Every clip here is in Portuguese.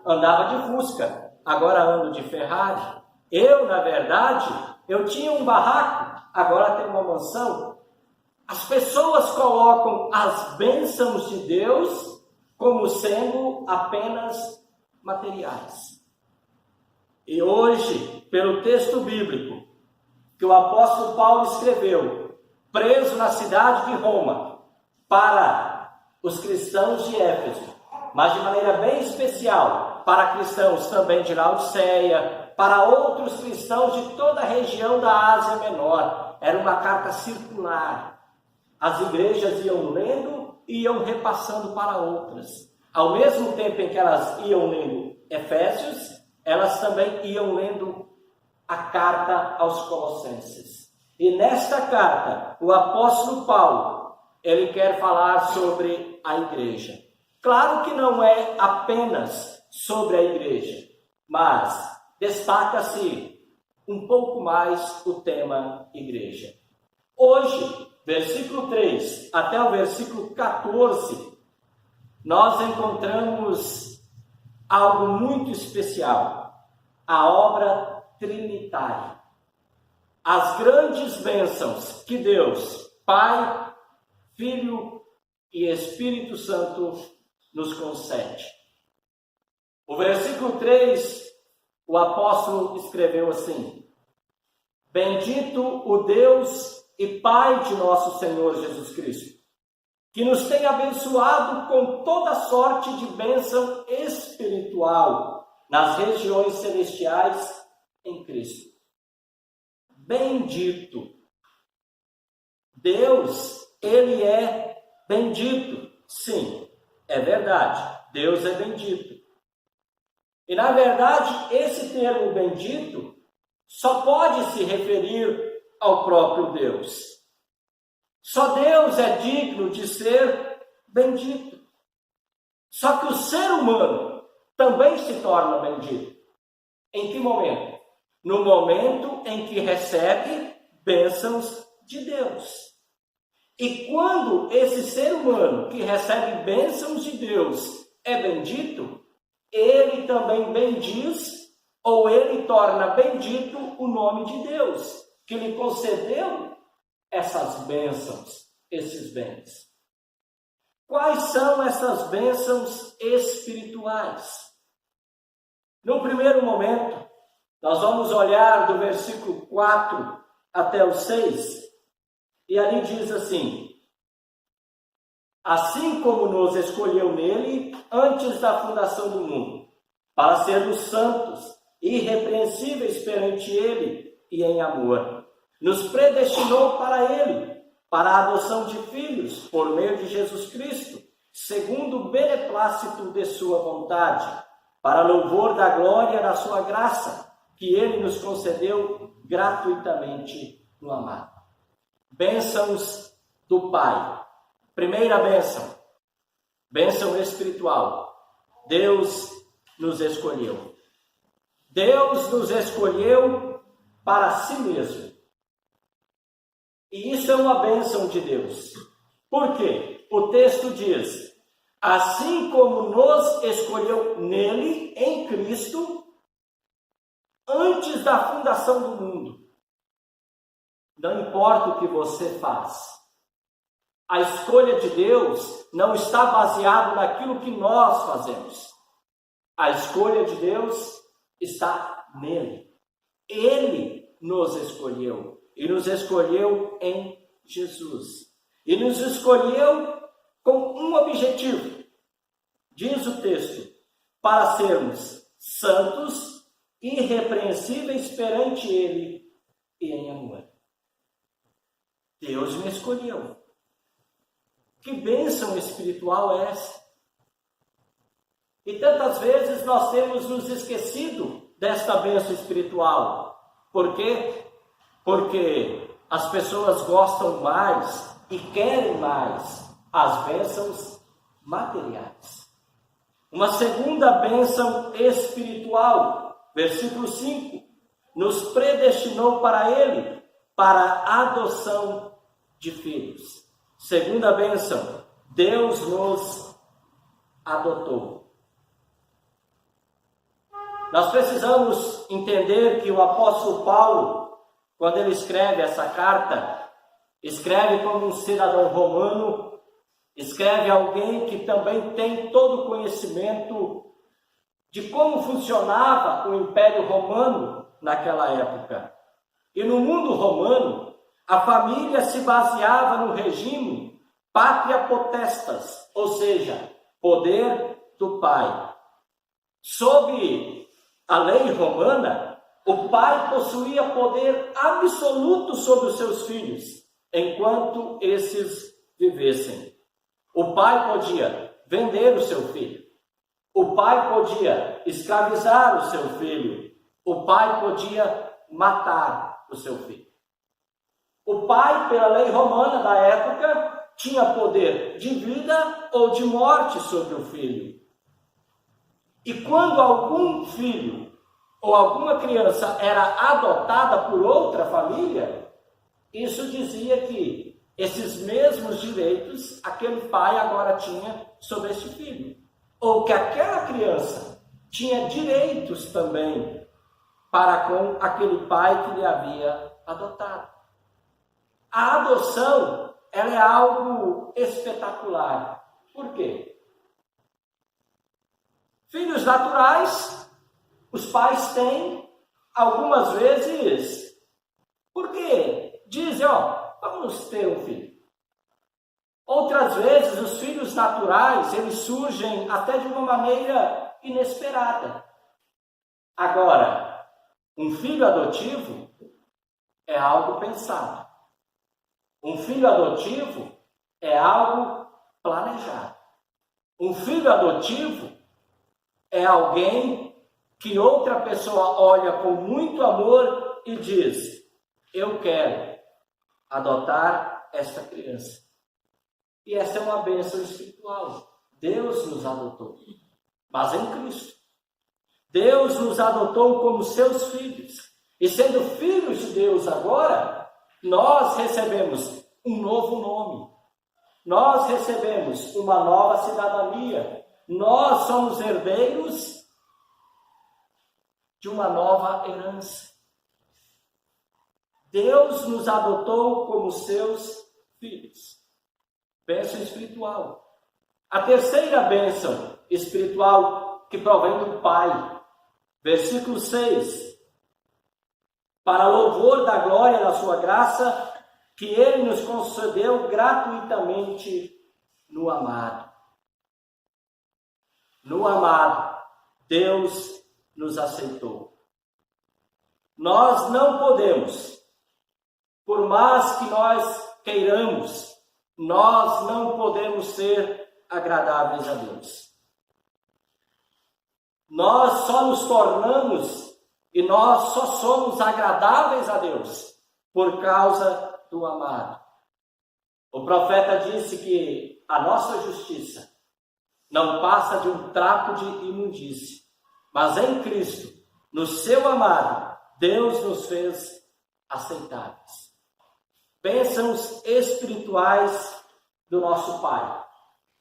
andava de Fusca, agora ando de Ferrari. Eu, na verdade, eu tinha um barraco, agora tenho uma mansão. As pessoas colocam as bênçãos de Deus como sendo apenas materiais. E hoje, pelo texto bíblico que o apóstolo Paulo escreveu, preso na cidade de Roma, para os cristãos de Éfeso, mas de maneira bem especial para cristãos também de Laodiceia, para outros cristãos de toda a região da Ásia Menor. Era uma carta circular. As igrejas iam lendo e iam repassando para outras. Ao mesmo tempo em que elas iam lendo Efésios, elas também iam lendo a carta aos Colossenses. E nesta carta, o apóstolo Paulo, ele quer falar sobre a igreja. Claro que não é apenas sobre a igreja, mas destaca-se um pouco mais o tema igreja. Hoje, versículo 3 até o versículo 14, nós encontramos algo muito especial, a obra trinitária. As grandes bênçãos que Deus, Pai, Filho e Espírito Santo nos concede. O versículo 3, o apóstolo escreveu assim: Bendito o Deus e Pai de nosso Senhor Jesus Cristo, que nos tem abençoado com toda sorte de bênção espiritual nas regiões celestiais em Cristo. Bendito. Deus, Ele é bendito. Sim, é verdade. Deus é bendito. E, na verdade, esse termo bendito só pode se referir ao próprio Deus. Só Deus é digno de ser bendito. Só que o ser humano também se torna bendito. Em que momento? No momento em que recebe bênçãos de Deus. E quando esse ser humano que recebe bênçãos de Deus é bendito, ele também bendiz, ou ele torna bendito o nome de Deus, que lhe concedeu essas bênçãos, esses bens. Quais são essas bênçãos espirituais? No primeiro momento, nós vamos olhar do versículo 4 até o 6, e ali diz assim: Assim como nos escolheu nele antes da fundação do mundo, para sermos santos, irrepreensíveis perante ele e em amor, nos predestinou para ele, para a adoção de filhos, por meio de Jesus Cristo, segundo o beneplácito de sua vontade, para louvor da glória da sua graça, que ele nos concedeu gratuitamente no amado. Bênçãos do Pai. Primeira bênção, bênção espiritual. Deus nos escolheu. Deus nos escolheu para si mesmo. E isso é uma bênção de Deus. Por quê? O texto diz: assim como nos escolheu nele, em Cristo, antes da fundação do mundo. Não importa o que você faz. A escolha de Deus não está baseada naquilo que nós fazemos. A escolha de Deus está nele. Ele nos escolheu. E nos escolheu em Jesus. E nos escolheu com um objetivo. Diz o texto: para sermos santos, irrepreensíveis perante ele e em amor. Deus me escolheu. Que bênção espiritual é essa? E tantas vezes nós temos nos esquecido desta bênção espiritual. Por quê? Porque as pessoas gostam mais e querem mais as bênçãos materiais. Uma segunda bênção espiritual, versículo 5, nos predestinou para ele, para a adoção de filhos. Segunda bênção, Deus nos adotou. Nós precisamos entender que o apóstolo Paulo, quando ele escreve essa carta, escreve como um cidadão romano, escreve alguém que também tem todo o conhecimento de como funcionava o Império Romano naquela época. E no mundo romano, a família se baseava no regime pátria potestas, ou seja, poder do pai. Sob a lei romana, o pai possuía poder absoluto sobre os seus filhos, enquanto esses vivessem. O pai podia vender o seu filho. O pai podia escravizar o seu filho. O pai podia matar o seu filho. O pai, pela lei romana da época, tinha poder de vida ou de morte sobre o filho. E quando algum filho ou alguma criança era adotada por outra família, isso dizia que esses mesmos direitos aquele pai agora tinha sobre esse filho. Ou que aquela criança tinha direitos também para com aquele pai que lhe havia adotado. A adoção, ela é algo espetacular. Por quê? Filhos naturais, os pais têm, algumas vezes, porque dizem, vamos ter um filho. Outras vezes, os filhos naturais, eles surgem até de uma maneira inesperada. Agora, um filho adotivo é algo pensado. Um filho adotivo é algo planejado. Um filho adotivo é alguém que outra pessoa olha com muito amor e diz: eu quero adotar esta criança. E essa é uma bênção espiritual. Deus nos adotou, mas em Cristo. Deus nos adotou como seus filhos. E sendo filhos de Deus agora, nós recebemos um novo nome. Nós recebemos uma nova cidadania. Nós somos herdeiros de uma nova herança. Deus nos adotou como seus filhos. Bênção espiritual. A terceira bênção espiritual que provém do Pai. Versículo 6. Para louvor da glória da sua graça, que Ele nos concedeu gratuitamente no amado. No amado, Deus nos aceitou. Nós não podemos, por mais que nós queiramos, nós não podemos ser agradáveis a Deus. Nós só nos tornamos e nós só somos agradáveis a Deus por causa do amado. O profeta disse que a nossa justiça não passa de um trapo de imundície, mas em Cristo, no seu amado, Deus nos fez aceitáveis. Bênçãos espirituais do nosso Pai.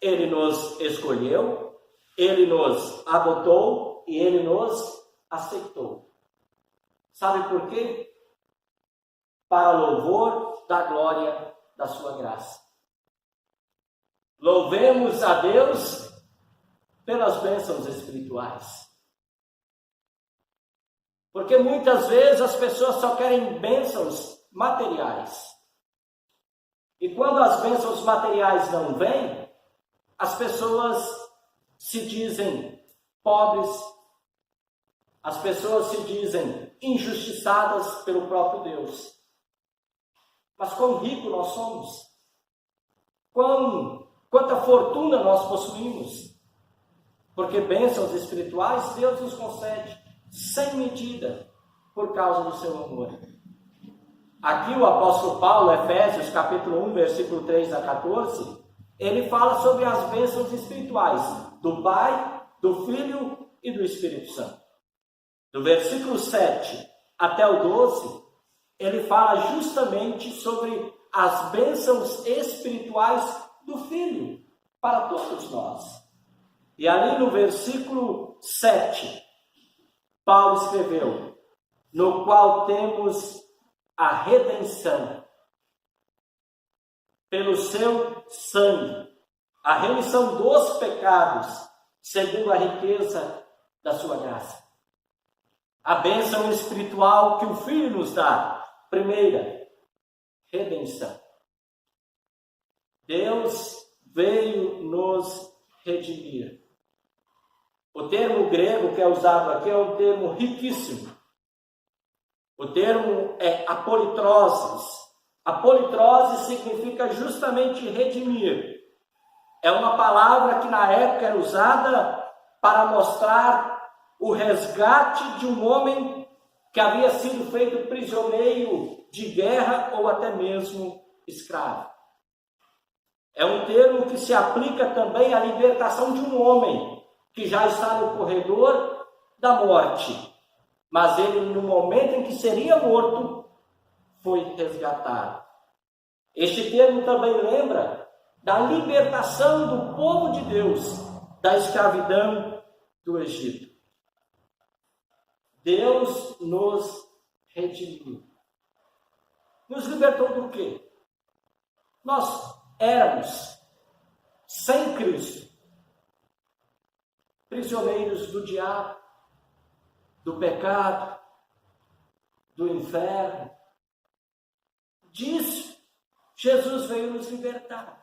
Ele nos escolheu, Ele nos adotou e Ele nos aceitou. Sabe por quê? Para louvor da glória da sua graça. Louvemos a Deus pelas bênçãos espirituais. Porque muitas vezes as pessoas só querem bênçãos materiais. E quando as bênçãos materiais não vêm, as pessoas se dizem pobres, as pessoas se dizem injustiçadas pelo próprio Deus. Mas quão rico nós somos, quanta fortuna nós possuímos, porque bênçãos espirituais Deus nos concede sem medida por causa do seu amor. Aqui o apóstolo Paulo, Efésios capítulo 1, versículo 3 a 14, ele fala sobre as bênçãos espirituais do Pai, do Filho e do Espírito Santo. Do versículo 7 até o 12, ele fala justamente sobre as bênçãos espirituais do Filho para todos nós. E ali no versículo 7, Paulo escreveu, no qual temos a redenção pelo seu sangue, a remissão dos pecados, segundo a riqueza da sua graça. A bênção espiritual que o Filho nos dá. Primeira, redenção. Deus veio nos redimir. O termo grego que é usado aqui é um termo riquíssimo. O termo é apolitrosis. Apolitrosis significa justamente redimir. É uma palavra que na época era usada para mostrar o resgate de um homem que havia sido feito prisioneiro de guerra ou até mesmo escravo. É um termo que se aplica também à libertação de um homem que já está no corredor da morte, mas ele, no momento em que seria morto, foi resgatado. Este termo também lembra da libertação do povo de Deus da escravidão do Egito. Deus nos redimiu. Nos libertou do quê? Nós éramos, sem Cristo, prisioneiros do diabo, do pecado, do inferno. Disso, Jesus veio nos libertar.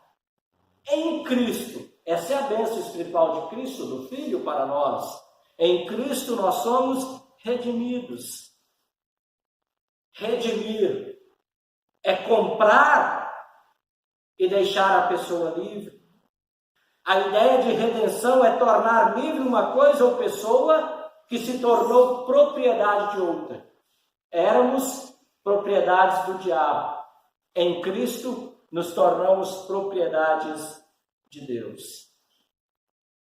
Em Cristo, essa é a bênção espiritual de Cristo, do Filho, para nós. Em Cristo nós somos redimidos. Redimir é comprar e deixar a pessoa livre. A ideia de redenção é tornar livre uma coisa ou pessoa que se tornou propriedade de outra. Éramos propriedades do diabo. Em Cristo nos tornamos propriedades de Deus.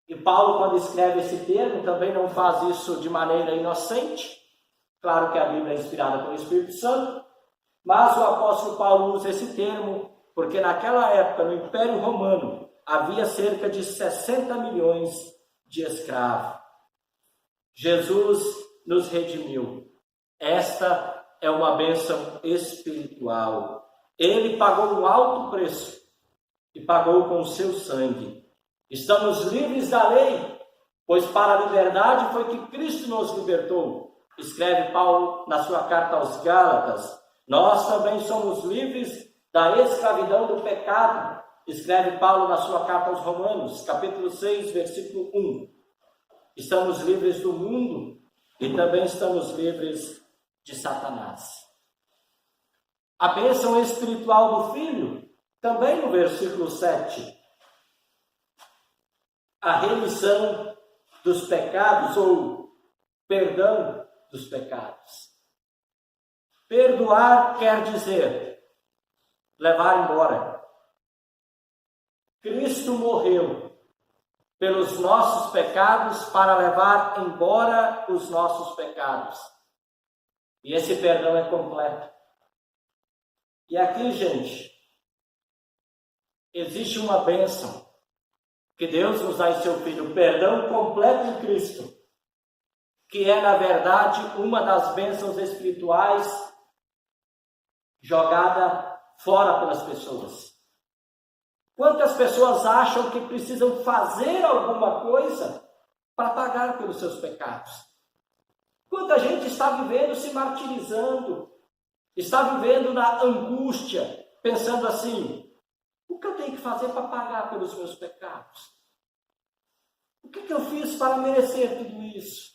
E Paulo, quando escreve esse termo, também não faz isso de maneira inocente. Claro que a Bíblia é inspirada pelo Espírito Santo, mas o apóstolo Paulo usa esse termo porque naquela época, no Império Romano, havia cerca de 60 milhões de escravos. Jesus nos redimiu. Esta é uma bênção espiritual. Ele pagou um alto preço e pagou com o seu sangue. Estamos livres da lei, pois para a liberdade foi que Cristo nos libertou. Escreve Paulo na sua carta aos Gálatas. Nós também somos livres da escravidão do pecado. Escreve Paulo na sua carta aos Romanos, capítulo 6, versículo 1. Estamos livres do mundo e também estamos livres de Satanás. A bênção espiritual do Filho, também no versículo 7. A remissão dos pecados ou perdão dos pecados. Perdoar quer dizer levar embora. Cristo morreu pelos nossos pecados para levar embora os nossos pecados. E esse perdão é completo. E aqui, gente, existe uma bênção que Deus nos dá em seu Filho, o perdão completo em Cristo, que é, na verdade, uma das bênçãos espirituais jogada fora pelas pessoas. Quantas pessoas acham que precisam fazer alguma coisa para pagar pelos seus pecados? Quanta gente está vivendo se martirizando, está vivendo na angústia, pensando assim: o que eu tenho que fazer para pagar pelos meus pecados? O que eu fiz para merecer tudo isso?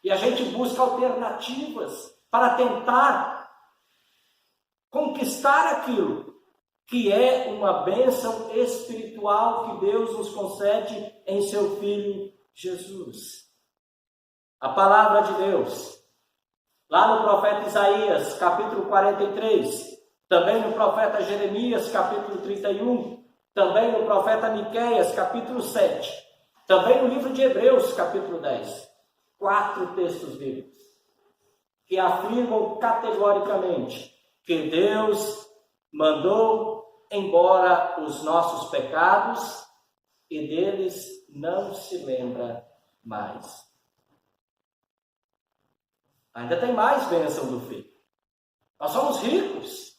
E a gente busca alternativas para tentar conquistar aquilo que é uma bênção espiritual que Deus nos concede em seu Filho Jesus. A palavra de Deus, lá no profeta Isaías, capítulo 43, também no profeta Jeremias, capítulo 31, também no profeta Miqueias, capítulo 7, também no livro de Hebreus, capítulo 10. 4 textos bíblicos que afirmam categoricamente que Deus mandou embora os nossos pecados e deles não se lembra mais. Ainda tem mais bênção do Filho. Nós somos ricos.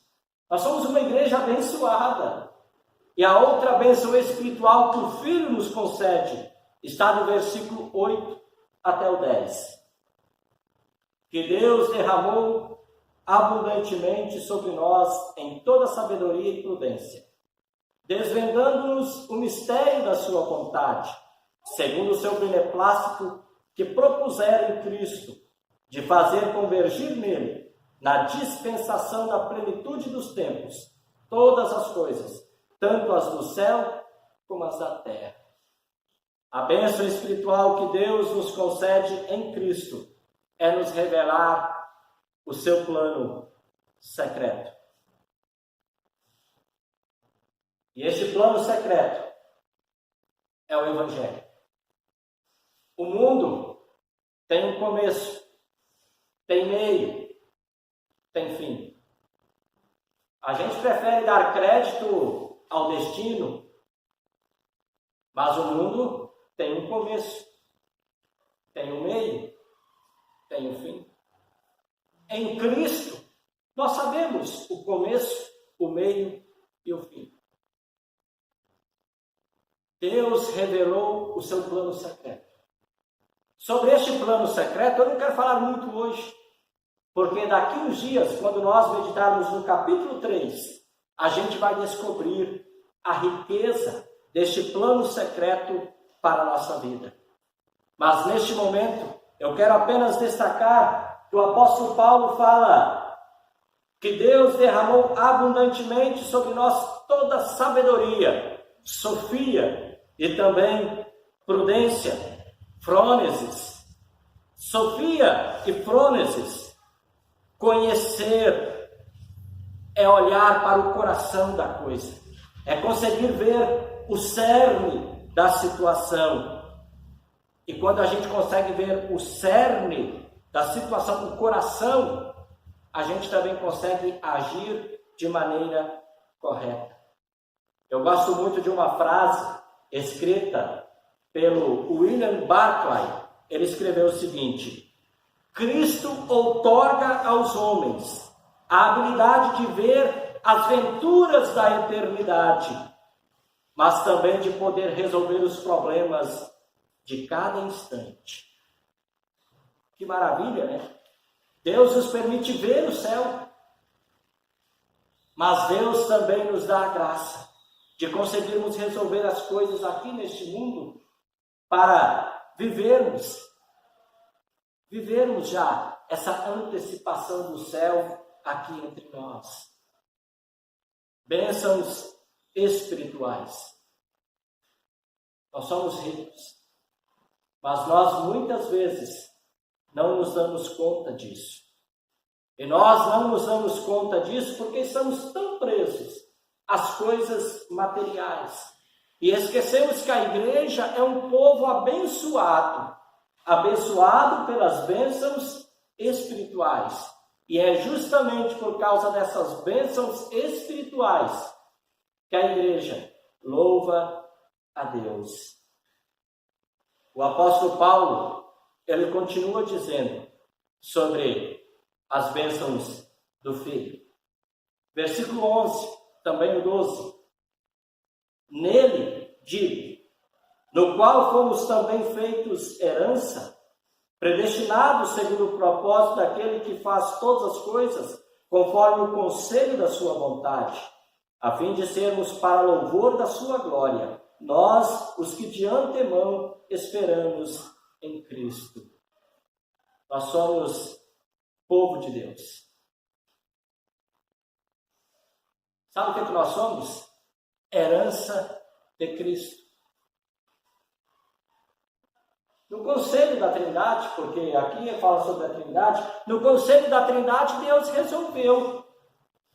Nós somos uma igreja abençoada. E a outra bênção espiritual que o Filho nos concede está no versículo 8 até o 10. Que Deus derramou abundantemente sobre nós em toda sabedoria e prudência, desvendando-nos o mistério da sua vontade, segundo o seu beneplácito que propusera em Cristo, de fazer convergir nele, na dispensação da plenitude dos tempos, todas as coisas, tanto as do céu como as da terra. A bênção espiritual que Deus nos concede em Cristo é nos revelar o seu plano secreto. E este plano secreto é o Evangelho. O mundo tem um começo, tem meio, tem fim. A gente prefere dar crédito ao destino, mas o mundo tem um começo, tem um meio, tem um fim. Em Cristo, nós sabemos o começo, o meio e o fim. Deus revelou o seu plano secreto. Sobre este plano secreto, eu não quero falar muito hoje, porque daqui uns dias, quando nós meditarmos no capítulo 3, a gente vai descobrir a riqueza deste plano secreto para a nossa vida. Mas neste momento, eu quero apenas destacar que o apóstolo Paulo fala que Deus derramou abundantemente sobre nós toda sabedoria, sofia e também prudência, frônesis. Sofia e frônesis. Conhecer é olhar para o coração da coisa, é conseguir ver o cerne da situação. E quando a gente consegue ver o cerne da situação, o coração, a gente também consegue agir de maneira correta. Eu gosto muito de uma frase escrita pelo William Barclay. Ele escreveu o seguinte: Cristo outorga aos homens a habilidade de ver as venturas da eternidade, mas também de poder resolver os problemas de cada instante. Que maravilha, né? Deus nos permite ver o céu, mas Deus também nos dá a graça de conseguirmos resolver as coisas aqui neste mundo para vivermos já essa antecipação do céu aqui entre nós. Bênçãos espirituais. Nós somos ricos, mas nós muitas vezes não nos damos conta disso. E nós não nos damos conta disso porque estamos tão presos às coisas materiais. E esquecemos que a igreja é um povo abençoado, abençoado pelas bênçãos espirituais. E é justamente por causa dessas bênçãos espirituais que a igreja louva a Deus. O apóstolo Paulo, ele continua dizendo sobre as bênçãos do Filho. Versículo 11, também o 12. Nele, digo, no qual fomos também feitos herança, predestinados segundo o propósito daquele que faz todas as coisas, conforme o conselho da sua vontade, a fim de sermos para louvor da sua glória, nós, os que de antemão esperamos em Cristo. Nós somos povo de Deus. Sabe o que nós somos? Herança de Cristo. No conselho da Trindade, porque aqui fala sobre a Trindade, no conselho da Trindade Deus resolveu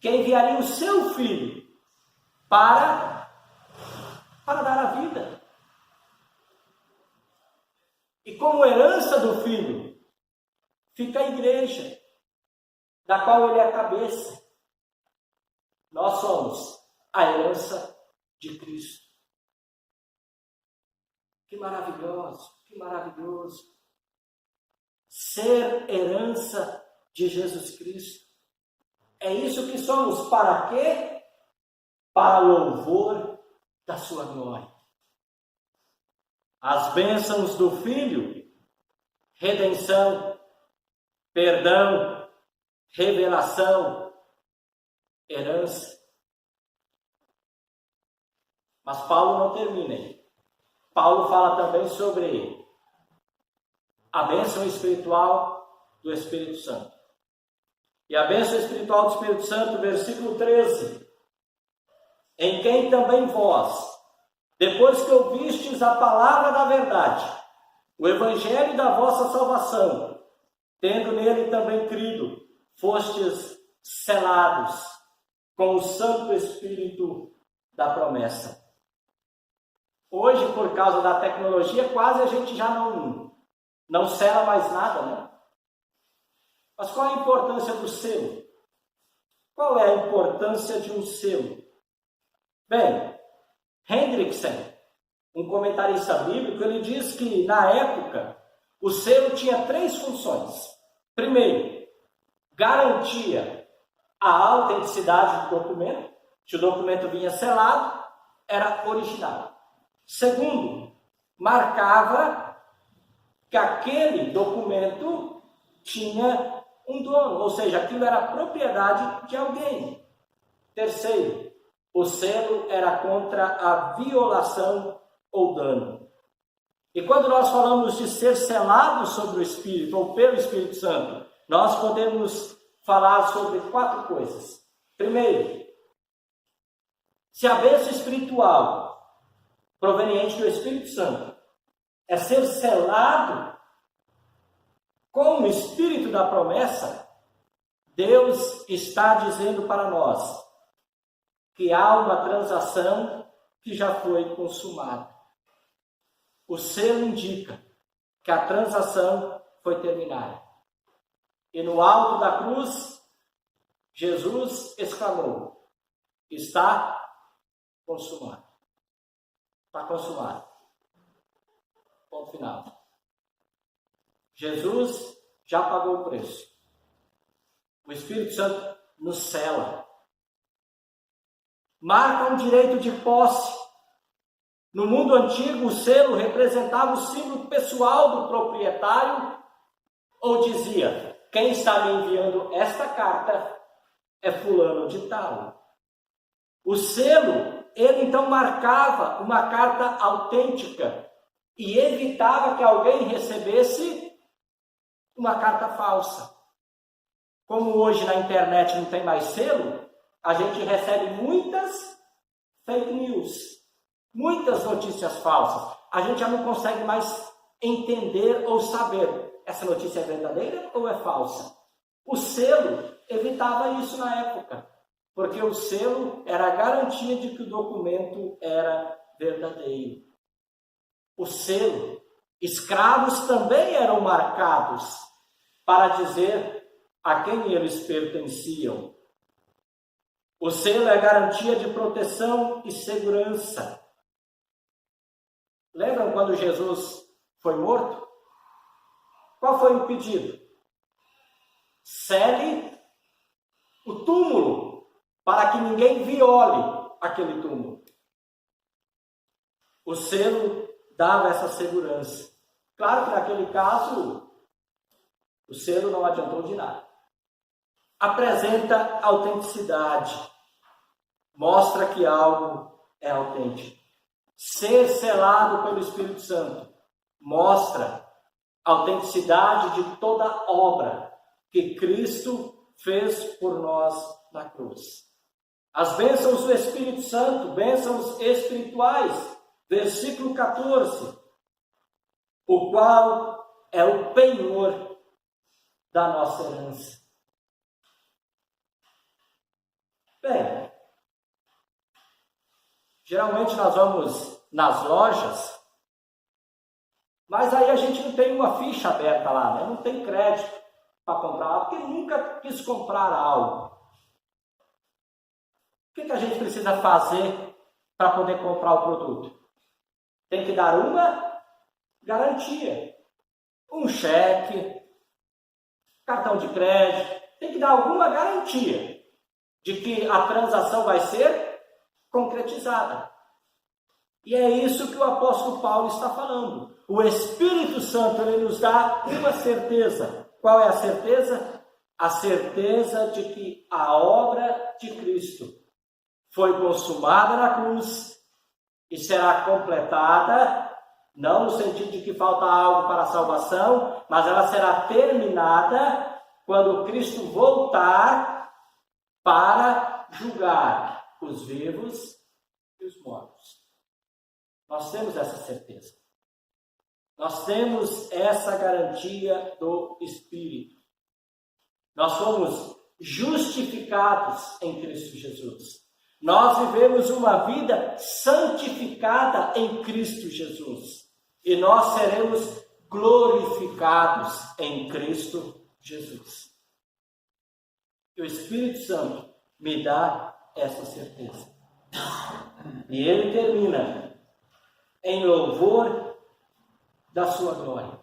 que enviaria o seu Filho para dar a vida. E como herança do Filho, fica a igreja, da qual ele é a cabeça. Nós somos a herança de Cristo. Que maravilhoso, que maravilhoso. ser herança de Jesus Cristo. É isso que somos. Para quê? Para louvor da sua glória. As bênçãos do Filho, redenção, perdão, revelação, herança. Mas Paulo não termina aí. Paulo fala também sobre a bênção espiritual do Espírito Santo. E a bênção espiritual do Espírito Santo, versículo 13. Em quem também vós, depois que ouvistes a palavra da verdade, o evangelho da vossa salvação, tendo nele também crido, fostes selados com o Santo Espírito da promessa. Hoje, por causa da tecnologia, quase a gente já não sela mais nada, né? Mas qual a importância do selo? Qual é a importância de um selo? Bem, Hendrickson, um comentarista bíblico, ele diz que, na época, o selo tinha 3 funções. Primeiro, garantia a autenticidade do documento. Se o documento vinha selado, era original. Segundo, marcava que aquele documento tinha um dono, ou seja, aquilo era propriedade de alguém. Terceiro, o selo era contra a violação ou dano. E quando nós falamos de ser selado sobre o Espírito ou pelo Espírito Santo, nós podemos falar sobre 4 coisas. Primeiro, se a bênção espiritual proveniente do Espírito Santo é ser selado com o Espírito da promessa, Deus está dizendo para nós que há uma transação que já foi consumada. O selo indica que a transação foi terminada. E no alto da cruz, Jesus exclamou: está consumado. Está consumado. Ponto final. Jesus já pagou o preço. O Espírito Santo nos sela. Marca um direito de posse. No mundo antigo, o selo representava o símbolo pessoal do proprietário, ou dizia: quem está me enviando esta carta é fulano de tal. O selo, ele então marcava uma carta autêntica e evitava que alguém recebesse uma carta falsa. Como hoje na internet não tem mais selo, a gente recebe muitas fake news, muitas notícias falsas. A gente já não consegue mais entender ou saber, essa notícia é verdadeira ou é falsa. O selo evitava isso na época, porque o selo era a garantia de que o documento era verdadeiro. O selo, escravos também eram marcados para dizer a quem eles pertenciam. O selo é garantia de proteção e segurança. Lembram quando Jesus foi morto? Qual foi o pedido? Sele o túmulo, para que ninguém viole aquele túmulo. O selo dava essa segurança. Claro que naquele caso, o selo não adiantou de nada. Apresenta autenticidade. Mostra que algo é autêntico. Ser selado pelo Espírito Santo mostra a autenticidade de toda obra que Cristo fez por nós na cruz. As bênçãos do Espírito Santo, bênçãos espirituais, versículo 14, o qual é o penhor da nossa herança. Bem, geralmente nós vamos nas lojas, mas aí a gente não tem uma ficha aberta lá, né? Não tem crédito para comprar lá, porque nunca quis comprar algo. O que a gente precisa fazer para poder comprar o produto? Tem que dar uma garantia, um cheque, cartão de crédito, tem que dar alguma garantia de que a transação vai ser concretizada. E é isso que o apóstolo Paulo está falando. O Espírito Santo, ele nos dá uma certeza. Qual é a certeza? A certeza de que a obra de Cristo foi consumada na cruz e será completada, não no sentido de que falta algo para a salvação, mas ela será terminada quando Cristo voltar para julgar os vivos e os mortos. Nós temos essa certeza. Nós temos essa garantia do Espírito. Nós fomos justificados em Cristo Jesus. Nós vivemos uma vida santificada em Cristo Jesus. E nós seremos glorificados em Cristo Jesus. E o Espírito Santo me dá essa certeza. E ele termina em louvor da sua glória.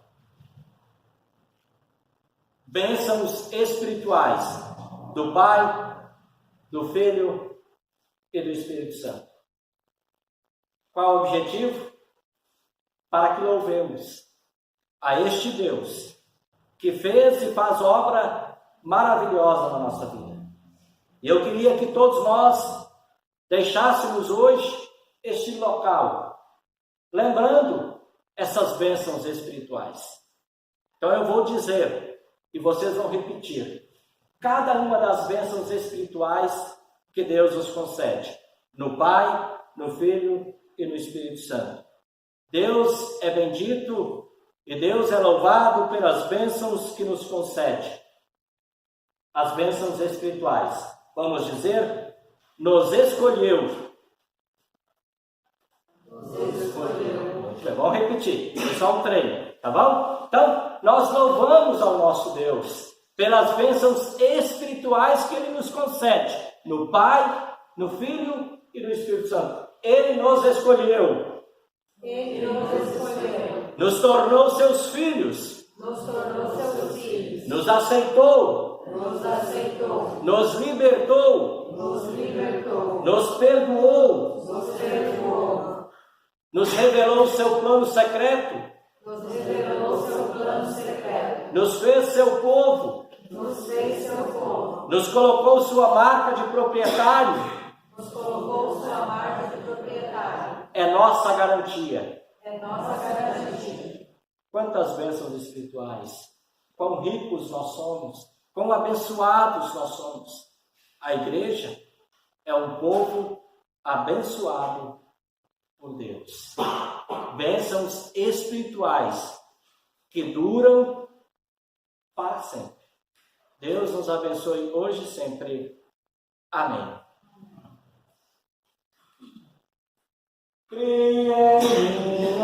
Bênçãos espirituais do Pai, do Filho e do Espírito Santo. Qual o objetivo? Para que louvemos a este Deus que fez e faz obra maravilhosa na nossa vida. E eu queria que todos nós deixássemos hoje este local, lembrando essas bênçãos espirituais. Então eu vou dizer, e vocês vão repetir, cada uma das bênçãos espirituais que Deus nos concede, no Pai, no Filho e no Espírito Santo. Deus é bendito e Deus é louvado pelas bênçãos que nos concede. As bênçãos espirituais. Vamos dizer, nos escolheu. Nos escolheu. Vamos repetir, é só um treino, tá bom? Então, nós louvamos ao nosso Deus pelas bênçãos espirituais que Ele nos concede, no Pai, no Filho e no Espírito Santo. Ele nos escolheu. Ele nos escolheu. Nos tornou seus filhos. Nos tornou seus filhos. Nos aceitou. Nos aceitou. Nos libertou. Nos libertou. Nos perdoou. Nos perdoou. Nos revelou o seu plano secreto. Nos revelou seu plano secreto. Nos fez seu povo. Nos fez seu povo. Nos colocou sua marca de proprietário. Nos colocou sua marca de proprietário. É nossa garantia. É nossa garantia. Quantas bênçãos espirituais. Quão ricos nós somos. Quão abençoados nós somos. A igreja é um povo abençoado por Deus. Bênçãos espirituais que duram para sempre. Deus nos abençoe hoje e sempre. Amém. Creia em